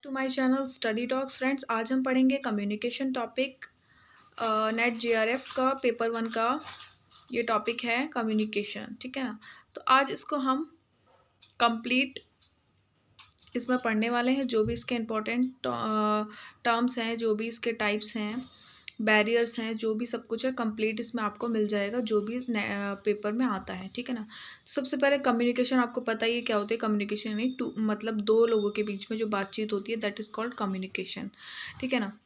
To my channel study talks friends. आज हम पढ़ेंगे कम्युनिकेशन टॉपिक। नेट जेआरएफ का पेपर 1 का ये टॉपिक है कम्युनिकेशन। ठीक है ना। तो आज इसको हम कंप्लीट इसमें पढ़ने वाले हैं। जो भी इसके इम्पोर्टेंट टर्म्स हैं, जो भी इसके टाइप्स हैं, बैरियर्स हैं, जो भी सब कुछ है कंप्लीट इसमें आपको मिल जाएगा जो भी पेपर में आता है। ठीक है ना। सबसे पहले कम्युनिकेशन आपको पता ही है क्या होता है। कम्युनिकेशन यानी मतलब दो लोगों के बीच में जो बातचीत होती है दैट इज़ कॉल्ड कम्युनिकेशन। ठीक है ना।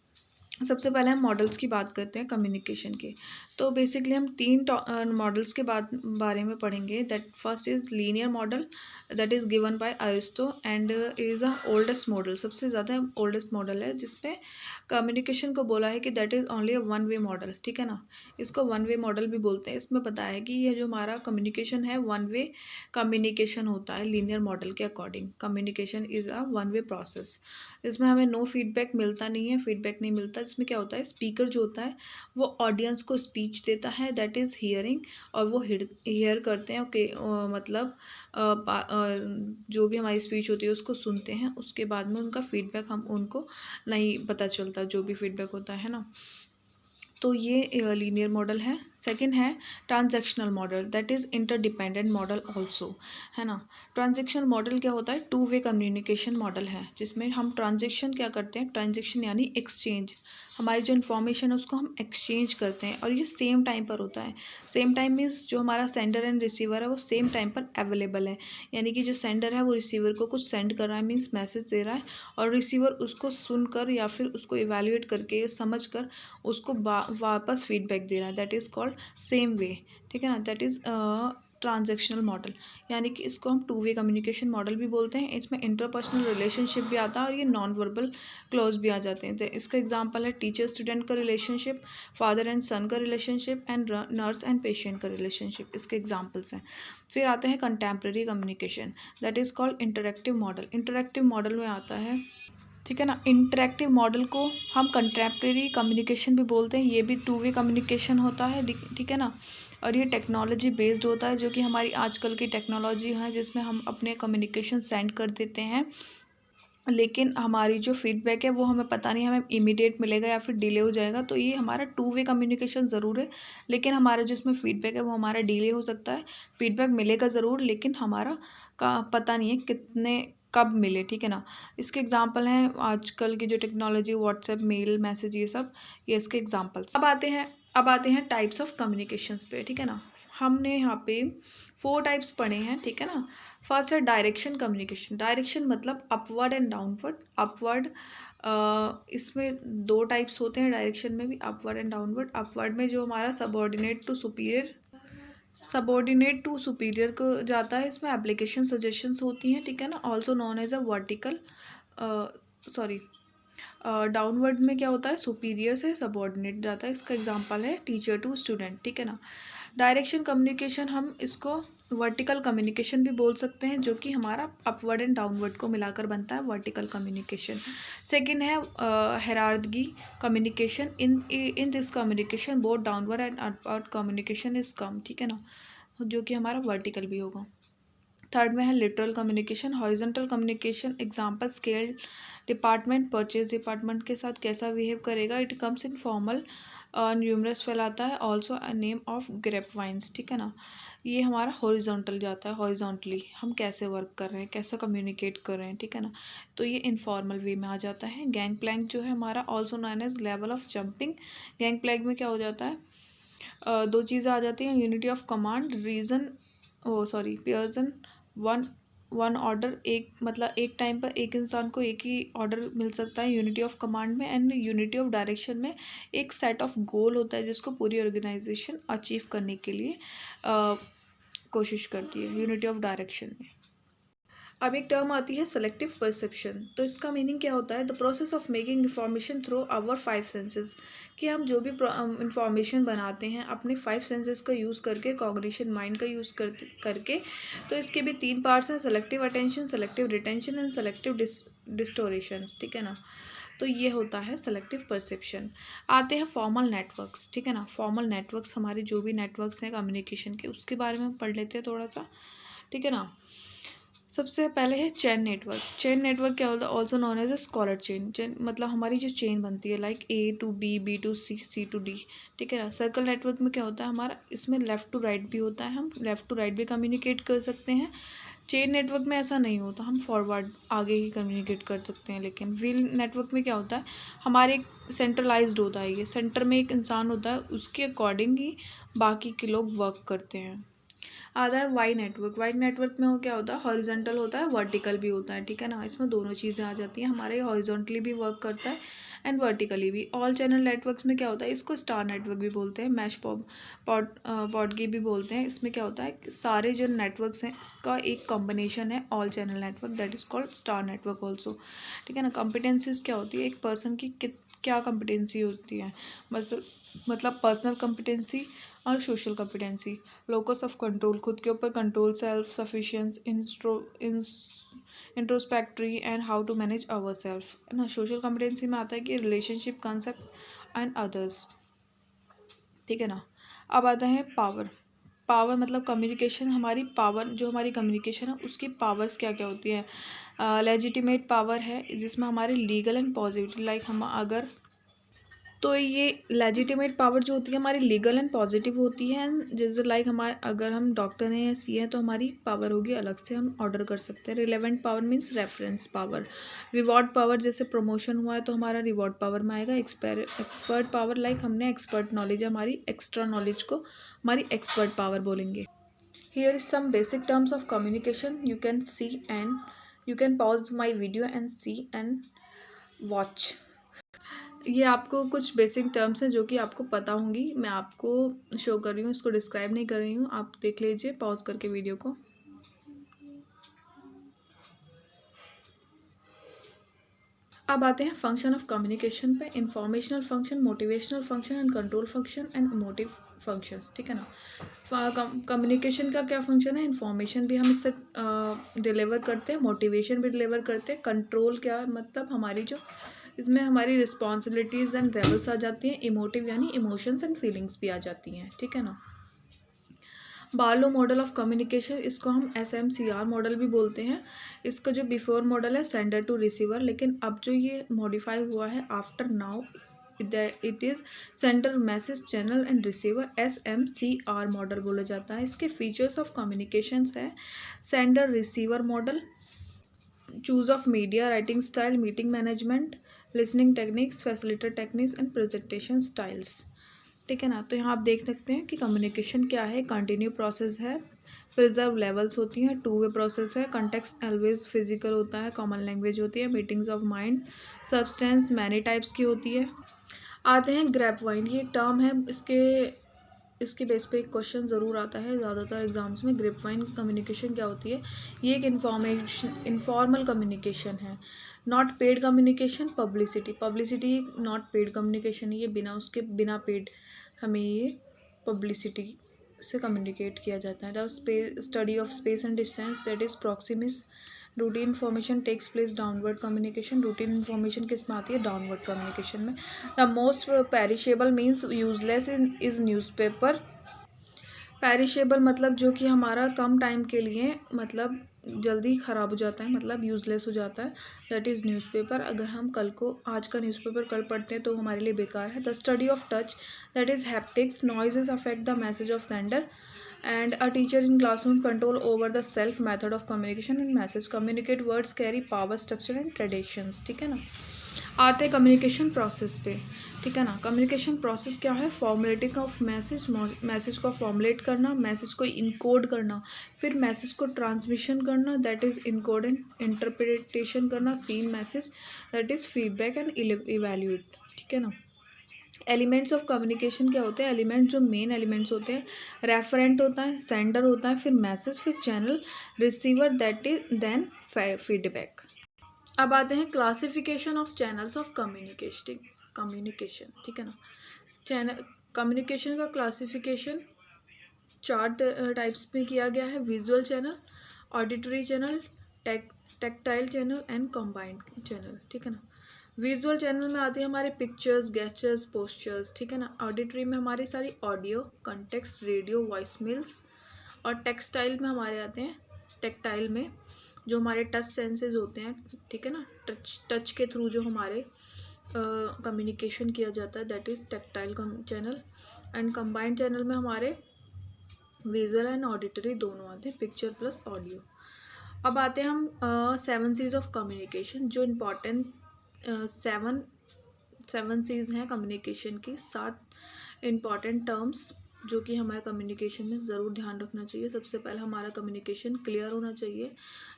सबसे पहले हम मॉडल्स की बात करते हैं कम्युनिकेशन के। तो बेसिकली हम तीन मॉडल्स के बारे में पढ़ेंगे। That first is linear model, that is given by Aristo and it is a oldest model, सबसे ज़्यादा ओल्डेस्ट मॉडल है जिसमें कम्युनिकेशन को बोला है कि that is only a one way model. ठीक है ना। इसको वन वे मॉडल भी बोलते हैं। इसमें बताया है कि ये जो हमारा कम्युनिकेशन है वन वे कम्युनिकेशन होता है। लीनियर मॉडल के according communication is a one way process. इसमें हमें नो फीडबैक मिलता नहीं है, फीडबैक नहीं मिलता। इसमें क्या होता है, स्पीकर जो होता है वो ऑडियंस को स्पीच देता है, दैट इज़ हियरिंग, और वो हियर करते हैं। ओके मतलब जो भी हमारी स्पीच होती है उसको सुनते हैं। उसके बाद में उनका फीडबैक हम उनको नहीं पता चलता, जो भी फीडबैक होता है ना। तो ये लीनियर मॉडल है। सेकंड है transactional model, that is interdependent model also, है ना। ट्रांजैक्शनल मॉडल क्या होता है, टू वे कम्युनिकेशन मॉडल है जिसमें हम ट्रांजैक्शन क्या करते हैं, ट्रांजैक्शन यानी एक्सचेंज, हमारी जो इन्फॉर्मेशन है उसको हम एक्सचेंज करते हैं और ये सेम टाइम पर होता है। सेम टाइम मीन्स जो हमारा सेंडर एंड रिसीवर है वो सेम टाइम पर अवेलेबल है। यानी कि जो सेंडर है वो रिसीवर को कुछ सेंड कर रहा है, मीन्स मैसेज दे रहा है, और रिसीवर उसको सुनकर या फिर उसको इवैल्यूएट करके समझ कर उसको वापस फीडबैक दे रहा है, that is called same way. ठीक है ना। दैट इज़ ट्रांजैक्शनल मॉडल, यानी कि इसको हम टू वे कम्युनिकेशन मॉडल भी बोलते हैं। इसमें इंटरपर्सनल रिलेशनशिप भी आता है और ये नॉन वर्बल क्लोज भी आ जाते हैं। तो इसका एग्जांपल है टीचर स्टूडेंट का रिलेशनशिप, फादर एंड सन का relationship, and nurse and patient का रिलेशनशिप, इसके एग्जांपल्स हैं। फिर आते हैं contemporary communication, that is called interactive model. Interactive model में आता है, ठीक है ना, इंटरेक्टिव मॉडल को हम कंटेम्प्रेरी कम्युनिकेशन भी बोलते हैं। ये भी टू वे कम्युनिकेशन होता है, ठीक है ना। और ये टेक्नोलॉजी बेस्ड होता है, जो कि हमारी आजकल की टेक्नोलॉजी है जिसमें हम अपने कम्युनिकेशन सेंड कर देते हैं, लेकिन हमारी जो फीडबैक है वो हमें पता नहीं हमें इमीडिएट मिलेगा या फिर डिले हो जाएगा। तो ये हमारा टू वे कम्युनिकेशन ज़रूर है, लेकिन हमारा जो इसमें फीडबैक है वो हमारा डिले हो सकता है। फीडबैक मिलेगा ज़रूर, लेकिन हमारा का पता नहीं है कितने कब मिले। ठीक है ना। इसके एग्जांपल हैं आजकल की जो टेक्नोलॉजी, व्हाट्सएप, मेल, मैसेज, ये सब, ये इसके एग्जांपल्स। अब आते हैं टाइप्स ऑफ कम्युनिकेशंस पे। ठीक है ना। हमने यहाँ पे 4 टाइप्स पढ़े हैं। ठीक है ना। फर्स्ट है डायरेक्शन कम्युनिकेशन। डायरेक्शन मतलब अपवर्ड एंड डाउनवर्ड। अपवर्ड इसमें 2 टाइप्स होते हैं डायरेक्शन में भी, अपवर्ड एंड डाउनवर्ड। अपवर्ड में जो हमारा सबॉर्डिनेट टू सुपीरियर को जाता है, इसमें एप्लीकेशन सजेशंस होती हैं। ठीक है ना। Also known as a vertical, sorry, downward में क्या होता है, सुपीरियर से सबॉर्डिनेट जाता है। इसका एग्जांपल है टीचर टू स्टूडेंट। ठीक है ना। डायरेक्शन कम्युनिकेशन हम इसको वर्टिकल कम्युनिकेशन भी बोल सकते हैं, जो कि हमारा अपवर्ड एंड डाउनवर्ड को मिलाकर बनता है वर्टिकल कम्युनिकेशन। सेकंड है hierarchy communication. In this communication both downward and upward communication is come. ठीक है ना, जो कि हमारा वर्टिकल भी होगा। थर्ड में है literal communication, horizontal communication. Example scale department purchase department के साथ कैसा बिहेव करेगा। It comes in formal, numerous फैलाता है। Also a name of grape vines. ठीक है ना। ये हमारा हॉरिजॉन्टल जाता है, हॉरिजॉन्टली हम कैसे वर्क कर रहे हैं, कैसा कम्युनिकेट कर रहे हैं। ठीक है ना। तो ये इनफॉर्मल वे में आ जाता है। गैंग प्लैंक जो है हमारा, also known as level of jumping. Gang plank में क्या हो जाता है, 2 चीज़ें आ जाती हैं, unity of command, reason, Pearson, one one order, एक मतलब एक टाइम पर एक इंसान को एक ही ऑर्डर मिल सकता है यूनिटी ऑफ कमांड में। एंड यूनिटी ऑफ डायरेक्शन में एक सेट ऑफ गोल होता है जिसको पूरी ऑर्गेनाइजेशन अचीव करने के लिए कोशिश करती है यूनिटी ऑफ डायरेक्शन में। अब एक टर्म आती है सेलेक्टिव परसेप्शन। तो इसका मीनिंग क्या होता है, the process of making information through our 5 senses, कि हम जो भी इंफॉर्मेशन बनाते हैं अपने 5 सेंसेस का यूज़ करके, कॉग्निशन माइंड का यूज़ करके। तो इसके भी 3 पार्ट्स हैं, selective attention, selective retention and selective distortions. ठीक है ना। तो ये होता है सेलेक्टिव परसेप्शन। आते हैं फॉर्मल नेटवर्क्स। ठीक है ना। फॉर्मल नेटवर्क्स हमारे जो भी नेटवर्क्स हैं कम्युनिकेशन के, उसके बारे में पढ़ लेते हैं थोड़ा सा। ठीक है ना। सबसे पहले है चेन नेटवर्क। चेन नेटवर्क क्या होता है? Also known as a scholar chain. Chain मतलब हमारी जो चेन बनती है like A to B, B to C, C to D, ठीक है ना। सर्कल नेटवर्क में क्या होता है हमारा, इसमें लेफ़्ट टू राइट भी होता है, हम लेफ़्ट टू राइट भी कम्युनिकेट कर सकते हैं। चेन नेटवर्क में ऐसा नहीं होता, हम फॉरवर्ड आगे ही कम्युनिकेट कर सकते हैं। लेकिन व्हील नेटवर्क में क्या होता है, हमारे एक सेंट्रलाइज्ड होता है, ये सेंटर में एक इंसान होता है, उसके अकॉर्डिंग ही बाकी के लोग वर्क करते हैं। आता है वाई नेटवर्क। वाई नेटवर्क में वो क्या होता है, हॉरिजॉन्टल होता है, वर्टिकल भी होता है, ठीक है ना। इसमें दोनों चीज़ें आ जाती हैं, हमारे हॉरिजॉन्टली भी वर्क करता है एंड वर्टिकली भी। ऑल चैनल नेटवर्क्स में क्या होता है, इसको स्टार नेटवर्क भी बोलते हैं, मैश पॉडगी भी बोलते हैं। इसमें क्या होता है, सारे जो नेटवर्क्स हैं इसका एक कॉम्बिनेशन है all channel network, that is called star network also, ठीक है ना। कॉम्पिटेंसीज क्या होती है, एक पर्सन की क्या कॉम्पिटेंसी होती है, मतलब पर्सनल कॉम्पिटेंसी और social competency. Locus of control, खुद के ऊपर control, self sufficiency, introspective and how to manage our self, है ना। सोशल कॉम्पिटेंसी में आता है कि रिलेशनशिप कंसेप्ट एंड अदर्स, ठीक है ना। अब आता है पावर। पावर मतलब कम्युनिकेशन, हमारी पावर जो हमारी कम्युनिकेशन है उसकी पावर्स क्या क्या होती है। लेजिटिमेट पावर है जिसमें हमारे लीगल एंड पॉजिटिव, लाइक हम अगर, तो ये लेजिटिमेट पावर जो होती है हमारी लीगल एंड पॉजिटिव होती है। जैसे लाइक हमारे अगर हम डॉक्टर हैं या सी हैं तो हमारी पावर होगी अलग से, हम ऑर्डर कर सकते हैं। Relevant power means reference power. Reward power, जैसे प्रमोशन हुआ है तो हमारा रिवॉर्ड पावर में आएगा। एक्सपर्ट पावर, लाइक हमने एक्सपर्ट नॉलेज है हमारी, एक्स्ट्रा नॉलेज को हमारी एक्सपर्ट पावर बोलेंगे। Here is some basic terms of communication, you can see and you can pause my video and see and watch. ये आपको कुछ बेसिक टर्म्स हैं जो कि आपको पता होंगी, मैं आपको शो कर रही हूँ, इसको डिस्क्राइब नहीं कर रही हूँ, आप देख लीजिए पॉज करके वीडियो को। अब आते हैं फंक्शन ऑफ कम्युनिकेशन पे। Informational function, motivational function and control function and emotive functions, ठीक है ना। कम्युनिकेशन का क्या फंक्शन है, इन्फॉर्मेशन भी हम इससे डिलीवर करते हैं, मोटिवेशन भी डिलीवर करते हैं, कंट्रोल क्या मतलब हमारी जो इसमें हमारी रिस्पॉन्सिबिलिटीज़ एंड लेवल्स आ जाती हैं, इमोटिव यानी इमोशंस एंड फीलिंग्स भी आ जाती हैं, ठीक है ना। बार्लो मॉडल ऑफ कम्युनिकेशन, इसको हम SMCR मॉडल भी बोलते हैं। इसका जो बिफोर मॉडल है सेंडर टू रिसीवर, लेकिन अब जो ये मॉडिफाई हुआ है after now it is sender message channel and receiver, SMCR model बोला जाता है। इसके फीचर्स ऑफ कम्युनिकेशंस है sender receiver model, choose of media, writing style, meeting management, listening techniques, facilitator techniques and presentation styles, ठीक है ना। तो यहाँ आप देख सकते हैं कि कम्युनिकेशन क्या है, कंटिन्यू प्रोसेस है, प्रिजर्व लेवल्स होती हैं, टू वे प्रोसेस है, कंटेक्स्ट ऑलवेज फिजिकल होता है, कॉमन लैंग्वेज होती है, meetings of mind, substance many types की होती है। आते हैं ग्रैप वाइन, ये एक टर्म है, इसके बेस पे एक क्वेश्चन ज़रूर आता है ज़्यादातर एग्जाम्स में। ग्रेप वाइन कम्युनिकेशन क्या होती है, ये एक इनफॉर्मल कम्युनिकेशन है, not paid communication, publicity not paid communication, ये बिना पेड हमें ये पब्लिसिटी से कम्युनिकेट किया जाता है। The study of space and distance, that is proxemics. Routine information takes place downward communication, routine information किस में आती है, डाउनवर्ड कम्युनिकेशन में। The most perishable means useless is newspaper. Perishable मतलब जो कि हमारा कम टाइम के लिए मतलब जल्दी ख़राब हो जाता है, मतलब यूज़लेस हो जाता है, दैट इज़ न्यूज़पेपर। अगर हम कल को आज का न्यूज़पेपर कल पढ़ते हैं तो हमारे लिए बेकार है। The study of touch, that is haptics, noises affect the message of sender and a teacher in classroom control over the self method of communication and message, communicate words carry power structure and traditions, ठीक है ना। आते हैं communication process पे, ठीक है ना। Communication process क्या है, फॉर्मुलेटिंग ऑफ मैसेज को फॉर्मुलेट करना, मैसेज को इनकोड करना, फिर मैसेज को ट्रांसमिशन करना, that is encode and interpretation करना, seen message, that is feedback and evaluate, ठीक है ना। एलिमेंट्स ऑफ कम्युनिकेशन क्या होते हैं, एलिमेंट जो मेन एलिमेंट्स होते हैं, रेफरेंट होता है, सेंडर होता है, फिर मैसेज, फिर channel, receiver, that is then feedback. अब आते हैं classification of channels of communication, ठीक है ना। चैनल कम्युनिकेशन का क्लासिफिकेशन 4 टाइप्स में किया गया है, visual channel, auditory channel, tactile channel and combined channel, ठीक है ना। विजुअल चैनल में आते हैं हमारे पिक्चर्स, गेस्चर्स, पोस्चर्स, ठीक है ना। ऑडिटरी में हमारी सारी audio, context, radio, voice mails, और टेक्सटाइल में हमारे आते हैं टेक्टाइल में जो हमारे टच सेंसेस होते हैं, ठीक है ना, टच के थ्रू जो हमारे कम्युनिकेशन किया जाता है, that is tactile channel. And combined channel में हमारे विजुअल एंड ऑडिटरी दोनों आते हैं, पिक्चर प्लस ऑडियो। अब आते हैं हम 7 C's ऑफ कम्युनिकेशन, जो इम्पॉर्टेंट 7 C's हैं कम्युनिकेशन की, 7 इम्पॉर्टेंट टर्म्स जो कि हमारे कम्युनिकेशन में ज़रूर ध्यान रखना चाहिए। सबसे पहले हमारा कम्युनिकेशन क्लियर होना चाहिए।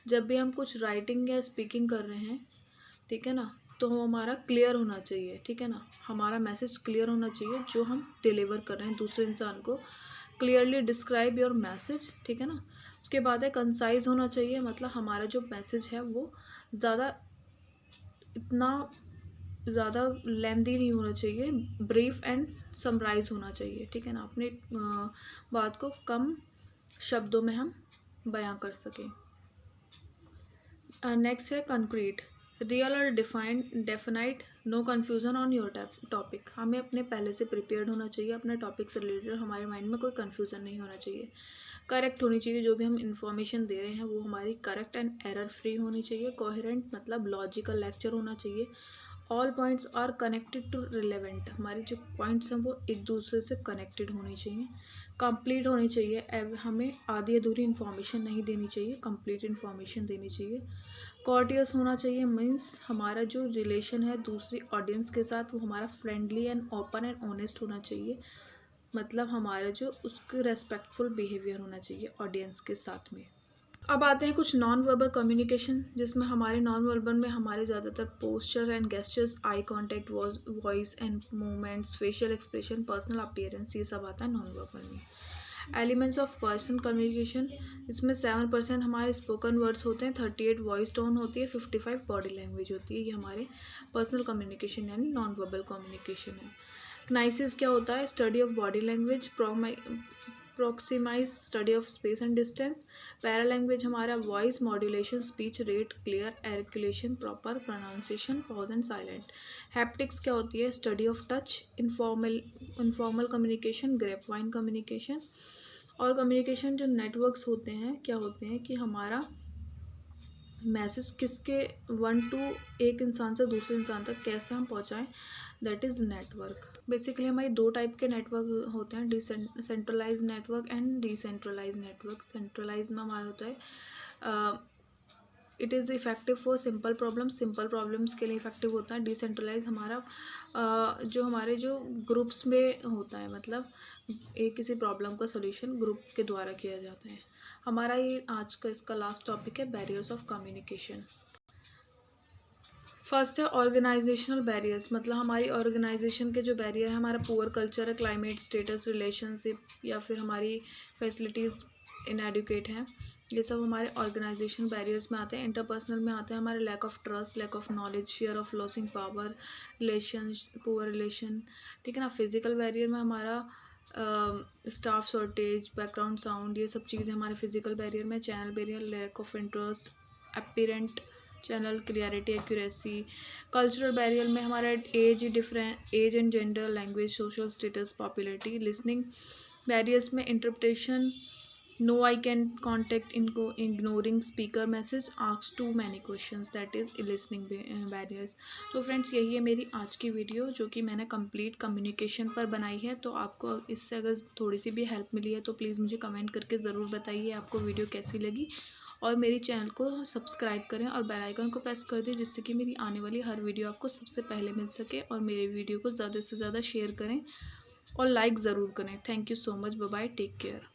जब भी हम कुछ राइटिंग या स्पीकिंग कर रहे हैं, ठीक है ना, तो हमारा क्लियर होना चाहिए, ठीक है ना, हमारा मैसेज क्लियर होना चाहिए जो हम डिलीवर कर रहे हैं दूसरे इंसान को। क्लियरली डिस्क्राइब योर मैसेज, ठीक है ना। उसके बाद है कंसाइज होना चाहिए, मतलब हमारा जो मैसेज है वो इतना ज़्यादा लेंदी नहीं होना चाहिए, ब्रीफ एंड समराइज होना चाहिए, ठीक है ना, अपनी बात को कम शब्दों में हम बयां कर सकें। नेक्स्ट है कंक्रीट, रियल और definite, no confusion on your topic. हमें अपने पहले से प्रिपेयर्ड होना चाहिए, अपने टॉपिक से रिलेटेड हमारे माइंड में कोई कन्फ्यूज़न नहीं होना चाहिए। करेक्ट होनी चाहिए, जो भी हम इंफॉर्मेशन दे रहे हैं वो हमारी करेक्ट एंड एरर फ्री होनी चाहिए। कोहेरेंट मतलब लॉजिकल लेक्चर होना चाहिए। All points are connected to relevant, हमारे जो पॉइंट्स हैं वो एक दूसरे से कनेक्टेड होनी चाहिए। कंप्लीट होनी चाहिए, हमें आधी अधूरी इन्फॉर्मेशन नहीं देनी चाहिए, कंप्लीट इन्फॉर्मेशन देनी चाहिए। कॉर्टियस होना चाहिए, मीन्स हमारा जो रिलेशन है दूसरी ऑडियंस के साथ वो हमारा friendly and open and honest होना चाहिए, मतलब हमारा जो उसके रेस्पेक्टफुल बिहेवियर होना चाहिए ऑडियंस के साथ में। अब आते हैं कुछ नॉन वर्बल कम्युनिकेशन, जिसमें हमारे नॉन वर्बल में हमारे ज़्यादातर posture and gestures, eye contact, voice and movements, facial expression, personal appearance, ये सब आता है नॉन वर्बल में। एलिमेंट्स ऑफ पर्सन कम्युनिकेशन, इसमें 7% हमारे स्पोकन वर्ड्स होते हैं, 38 वॉइस टोन होती है, 55 बॉडी लैंग्वेज होती है। ये हमारे पर्सनल कम्युनिकेशन यानी नॉन वर्बल कम्युनिकेशन है। क्नाइसिस क्या होता है, study of body language. Proxemics, study of space and distance. Paralanguage हमारा voice modulation, speech rate, clear articulation, proper pronunciation, pause and silent. Haptics क्या होती है, study of touch. Informal communication, grapevine communication. और communication जो networks होते हैं, क्या होते हैं कि हमारा मैसेज किसके एक इंसान से दूसरे इंसान तक कैसे हम पहुंचाएं, दैट इज़ नेटवर्क। बेसिकली हमारी 2 टाइप के नेटवर्क होते हैं, centralise network and decentralise network. Centralise में हमारा होता है it is effective for simple problems के लिए इफेक्टिव होता है। डिसेंट्रलाइज हमारा जो हमारे जो ग्रुप्स में होता है, मतलब किसी प्रॉब्लम का सोल्यूशन ग्रुप के द्वारा किया जाता है। हमारा ये आज का इसका लास्ट टॉपिक है, बैरियर्स ऑफ कम्युनिकेशन। फर्स्ट है ऑर्गेनाइजेशनल बैरियर्स, मतलब हमारी ऑर्गेनाइजेशन के जो बैरियर है, हमारा पुअर कल्चर है, क्लाइमेट, स्टेटस, रिलेशनशिप, या फिर हमारी फैसिलिटीज़ इनएडुकेट हैं, ये सब हमारे ऑर्गेनाइजेशन बैरियर्स में आते हैं। इंटरपर्सनल में आते हैं हमारे lack of trust, lack of knowledge, fear of losing power, poor relation, ठीक है ना। फिजिकल बैरियर में हमारा स्टाफ शॉर्टेज, बैकग्राउंड साउंड, ये सब चीज़ें हमारे फिजिकल बैरियर में। Channel barrier, lack of interest, apparent channel, clarity, accuracy. Cultural barrier में हमारा age and gender, language, social status, popularity. Listening barriers में interpretation, no eye can contact, इनको ignoring speaker message, ask too many questions, that is listening barriers. तो friends, यही है मेरी आज की वीडियो जो कि मैंने कंप्लीट कम्युनिकेशन पर बनाई है। तो आपको इससे अगर थोड़ी सी भी हेल्प मिली है तो प्लीज़ मुझे कमेंट करके ज़रूर बताइए आपको वीडियो कैसी लगी, और मेरी चैनल को सब्सक्राइब करें और बेल आइकन को प्रेस कर दें, जिससे कि मेरी आने वाली हर वीडियो आपको सबसे पहले मिल सके। और मेरे वीडियो को ज़्यादा से ज़्यादा शेयर करें और लाइक ज़रूर करें। Thank you so much, bye bye, take care.